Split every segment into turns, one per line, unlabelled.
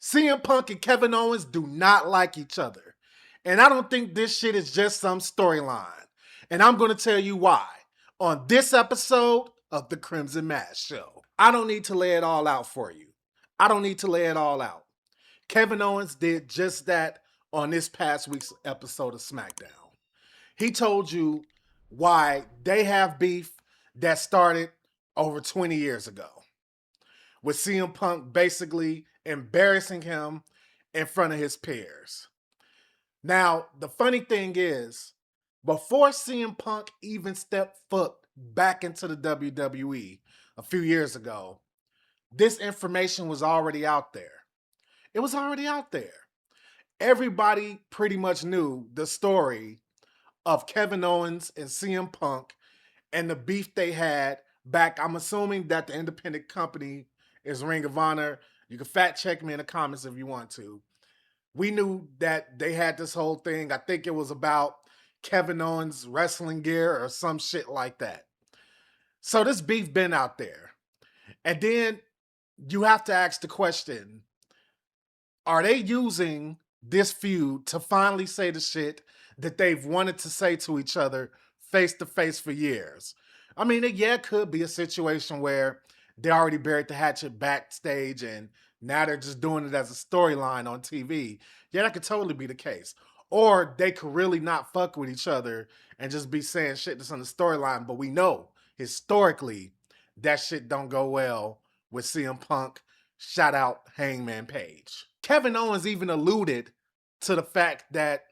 CM Punk and Kevin Owens do not like each other. And I don't think this shit is just some storyline. And I'm going to tell you why on this episode of the Crimson Mask Show. I don't need to lay it all out for you. I don't need to lay it all out. Kevin Owens did just that on this past week's episode of SmackDown. He told you why they have beef that started over 20 years ago, with CM Punk basically embarrassing him in front of his peers. Now, the funny thing is, before CM Punk even stepped foot back into the WWE a few years ago, this information was already out there. It was already out there. Everybody pretty much knew the story of Kevin Owens and CM Punk and the beef they had back. I'm assuming that the independent company is Ring of Honor. You can fact check me in the comments if you want to. We knew that they had this whole thing. I think it was about Kevin Owens wrestling gear or some shit like that. So this beef been out there. And then you have to ask the question, are they using this feud to finally say the shit that they've wanted to say to each other face to face for years? I mean, it could be a situation where they already buried the hatchet backstage and now they're just doing it as a storyline on TV. Yeah, that could totally be the case. Or they could really not fuck with each other and just be saying shit that's on the storyline. But we know historically that shit don't go well with CM Punk. Shout out Hangman Page. Kevin Owens even alluded to the fact that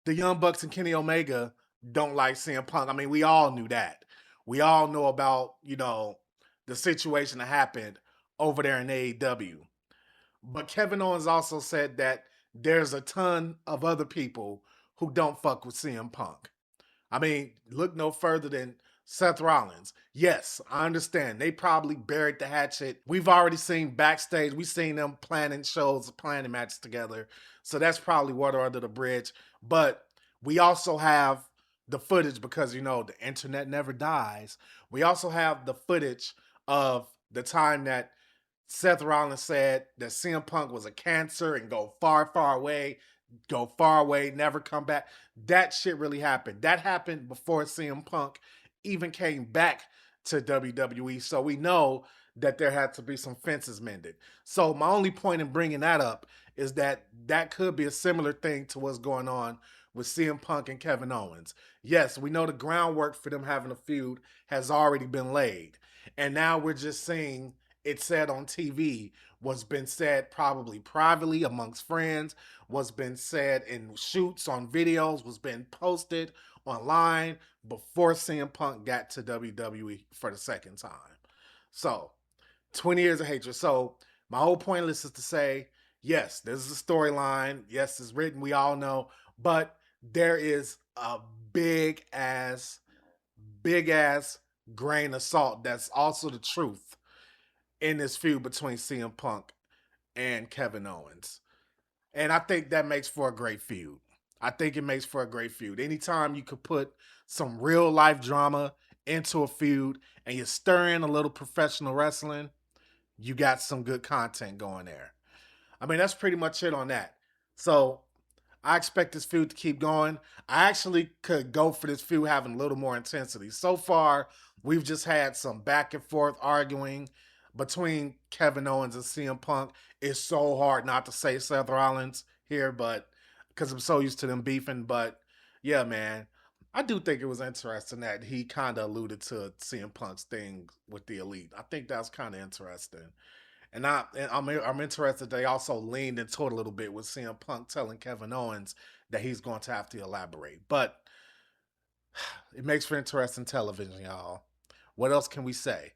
the Young Bucks and Kenny Omega don't like CM Punk. I mean, we all knew that. We all know about, the situation that happened over there in AEW. But Kevin Owens also said that there's a ton of other people who don't fuck with CM Punk. I mean, look no further than Seth Rollins. Yes, I understand. They probably buried the hatchet. We've already seen backstage. We've seen them planning shows, planning matches together. So that's probably water under the bridge. But we also have the footage because, the internet never dies. We also have the footage of the time that Seth Rollins said that CM Punk was a cancer and go far, far away, never come back. That shit really happened. That happened before CM Punk even came back to WWE. So we know that there had to be some fences mended. So my only point in bringing that up is that could be a similar thing to what's going on with CM Punk and Kevin Owens. Yes, we know the groundwork for them having a feud has already been laid. And now we're just seeing it said on TV, what's been said probably privately amongst friends, what's been said in shoots on videos, what's been posted online before CM Punk got to WWE for the second time. So, 20 years of hatred. So, my whole point is to say, yes, this is a storyline. Yes, it's written, we all know. But there is a big ass grain of salt that's also the truth in this feud between CM Punk and Kevin Owens. And I think that makes for a great feud. I think it makes for a great feud. Anytime you could put some real life drama into a feud and you stir in a little professional wrestling, you got some good content going there. I mean, that's pretty much it on that. So I expect this feud to keep going. I actually could go for this feud having a little more intensity. So far, we've just had some back and forth arguing between Kevin Owens and CM Punk. It's so hard not to say Seth Rollins here, but because I'm so used to them beefing. But yeah, man, I do think it was interesting that he kind of alluded to CM Punk's thing with the Elite. I think that's kind of interesting. I'm interested they also leaned into it a little bit with CM Punk telling Kevin Owens that he's going to have to elaborate. But it makes for interesting television, y'all. What else can we say?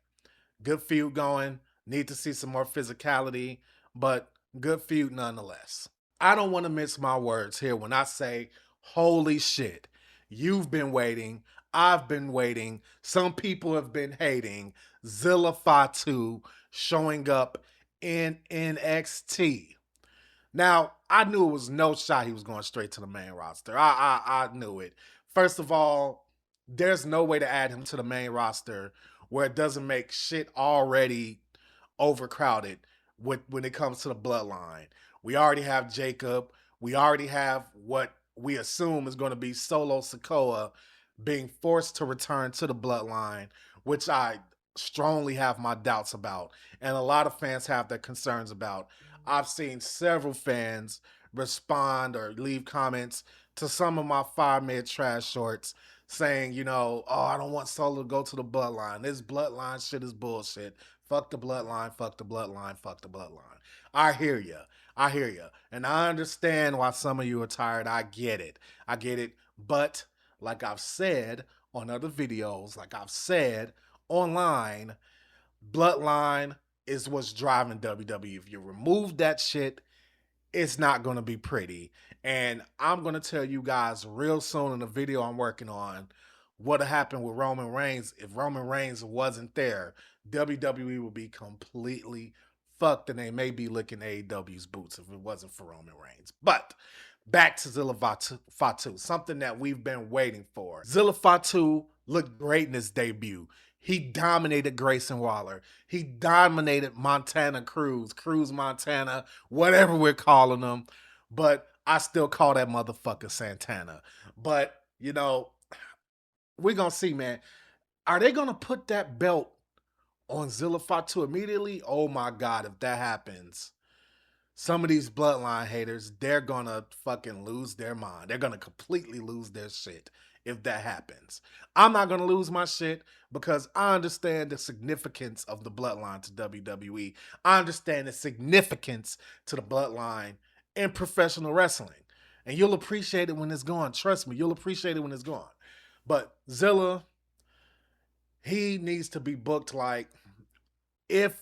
Good feud going. Need to see some more physicality, but good feud nonetheless. I don't want to mince my words here when I say, holy shit, you've been waiting. I've been waiting. Some people have been hating. Zilla Fatu showing up in NXT. Now, I knew it was no shot he was going straight to the main roster. I knew it. First of all, there's no way to add him to the main roster where it doesn't make shit already overcrowded when it comes to the bloodline. We already have Jacob. We already have what we assume is going to be Solo Sikoa being forced to return to the bloodline, which I strongly have my doubts about. And a lot of fans have their concerns about. I've seen several fans respond or leave comments to some of my 5-minute trash shorts saying, oh, I don't want Solo to go to the bloodline. This bloodline shit is bullshit. Fuck the bloodline, fuck the bloodline, fuck the bloodline. I hear you. I hear you. And I understand why some of you are tired. I get it. I get it. But like I've said on other videos, like I've said online, bloodline is what's driving WWE. If you remove that shit, it's not going to be pretty. And I'm going to tell you guys real soon in the video I'm working on what happened with Roman Reigns. If Roman Reigns wasn't there, WWE would be completely fucked, and they may be licking AEW's boots if it wasn't for Roman Reigns. But back to Zilla Fatu, something that we've been waiting for. Zilla Fatu looked great in his debut. He dominated Grayson Waller. He dominated Montana Cruz Montana, whatever we're calling him. But I still call that motherfucker Santana. But, we're going to see, man. Are they going to put that belt on Zilla Fatu immediately? Oh, my God, if that happens, some of these bloodline haters, they're going to fucking lose their mind. They're going to completely lose their shit if that happens. I'm not going to lose my shit because I understand the significance of the bloodline to WWE. I understand the significance to the bloodline in professional wrestling. And you'll appreciate it when it's gone. Trust me, you'll appreciate it when it's gone. But Zilla, he needs to be booked like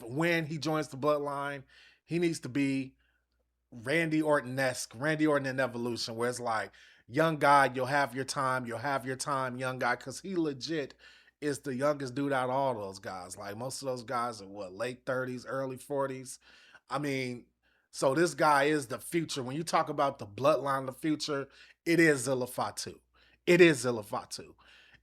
when he joins the bloodline, he needs to be Randy Orton-esque, Randy Orton in Evolution, where it's like, young guy, you'll have your time, young guy, because he legit is the youngest dude out of all those guys. Like, most of those guys are late 30s, early 40s. I mean, so this guy is the future. When you talk about the bloodline of the future, it is Zilla Fatu. It is Zilla Fatu.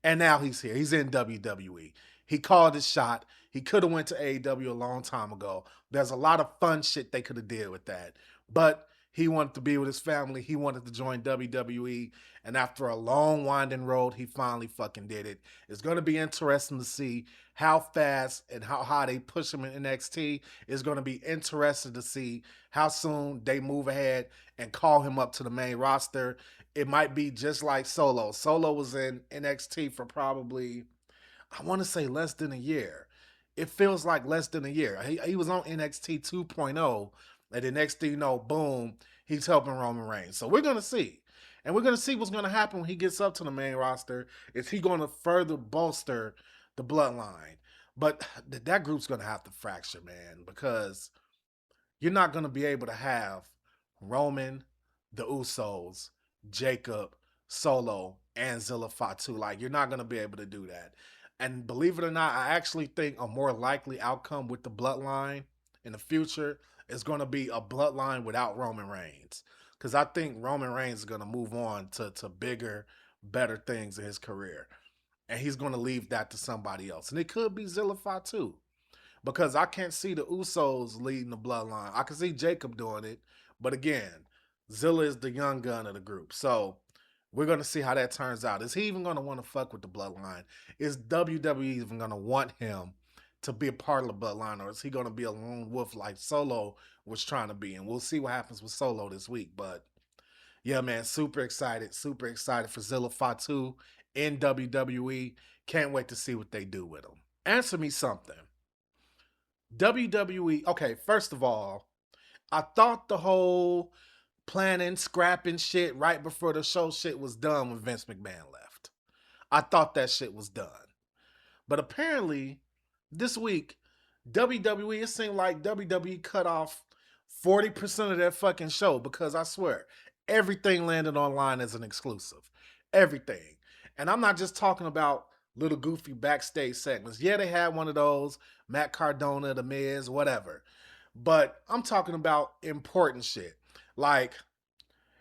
And now he's here. He's in WWE. He called his shot. He could have went to AEW a long time ago. There's a lot of fun shit they could have did with that. But he wanted to be with his family. He wanted to join WWE. And after a long winding road, he finally fucking did it. It's going to be interesting to see how fast and how high they push him in NXT. It's going to be interesting to see how soon they move ahead and call him up to the main roster. It might be just like Solo. Solo was in NXT for probably, I want to say, less than a year. It feels like less than a year. He was on NXT 2.0. And the next thing you know, boom, he's helping Roman Reigns. So we're going to see. And we're going to see what's going to happen when he gets up to the main roster. Is he going to further bolster the bloodline? But that group's going to have to fracture, man, because you're not going to be able to have Roman, the Usos, Jacob, Solo, and Zilla Fatu. Like, you're not going to be able to do that. And believe it or not, I actually think a more likely outcome with the bloodline in the future is going to be a bloodline without Roman Reigns. Because I think Roman Reigns is going to move on to bigger, better things in his career. And he's going to leave that to somebody else. And it could be Zilla Fatu. Because I can't see the Usos leading the bloodline. I can see Jacob doing it. But again, Zilla is the young gun of the group. So we're going to see how that turns out. Is he even going to want to fuck with the bloodline? Is WWE even going to want him to be a part of the bloodline, or is he going to be a lone wolf like Solo was trying to be? And we'll see what happens with Solo this week. But yeah, man, super excited for Zilla Fatu in WWE. Can't wait to see what they do with him. Answer me something. WWE, okay, first of all, I thought the whole planning, scrapping shit right before the show shit was done when Vince McMahon left. I thought that shit was done. But apparently, this week, WWE, it seemed like WWE cut off 40% of their fucking show because I swear, everything landed online as an exclusive. Everything. And I'm not just talking about little goofy backstage segments. Yeah, they had one of those, Matt Cardona, The Miz, whatever. But I'm talking about important shit. Like,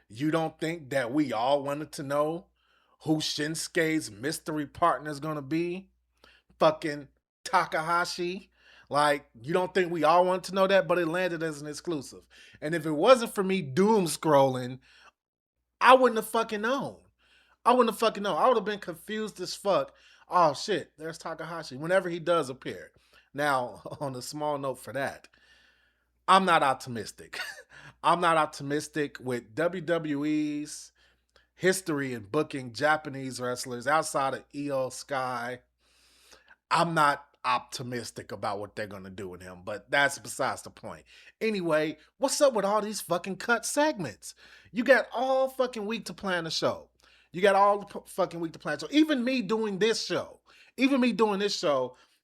you don't think that we all wanted to know who Shinsuke's mystery partner is going to be? Fucking Takahashi. Like, you don't think we all wanted to know that, but it landed as an exclusive. And if it wasn't for me doom scrolling, I wouldn't have fucking known. I wouldn't have fucking known. I would have been confused as fuck. Oh shit, there's Takahashi. Whenever he does appear. Now, on a small note for that, I'm not optimistic. I'm not optimistic with WWE's history in booking Japanese wrestlers outside of Io Sky. I'm not optimistic about what they're going to do with him, but that's besides the point. Anyway, what's up with all these fucking cut segments? You got all fucking week to plan the show. You got all the fucking week to plan. So even me doing this show,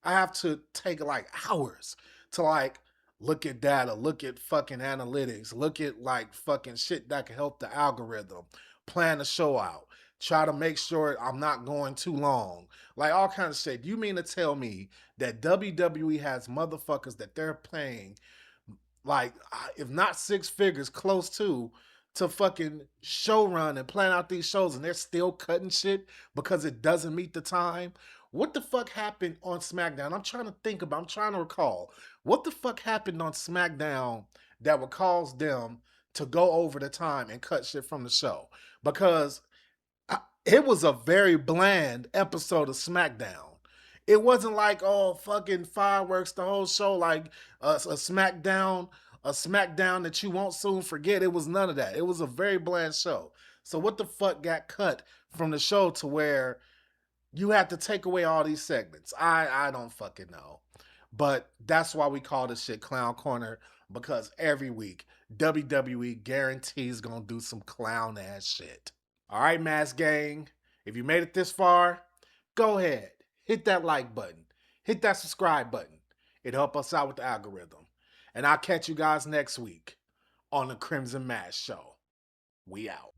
I have to take like hours to like look at data, look at fucking analytics, look at like fucking shit that can help the algorithm, plan the show out, try to make sure I'm not going too long, like all kinds of shit. You mean to tell me that WWE has motherfuckers that they're paying, like, if not six figures, close to fucking show run and plan out these shows, and they're still cutting shit because it doesn't meet the time? What the fuck happened on SmackDown? I'm trying to recall. What the fuck happened on SmackDown that would cause them to go over the time and cut shit from the show? Because it was a very bland episode of SmackDown. It wasn't like, oh, fucking fireworks the whole show, like a SmackDown that you won't soon forget. It was none of that. It was a very bland show. So what the fuck got cut from the show to where you had to take away all these segments? I don't fucking know. But that's why we call this shit Clown Corner, because every week WWE guarantees gonna do some clown ass shit. All right, Mask Gang, if you made it this far, go ahead, hit that like button, hit that subscribe button. It'll help us out with the algorithm. And I'll catch you guys next week on the Crimson Mask Show. We out.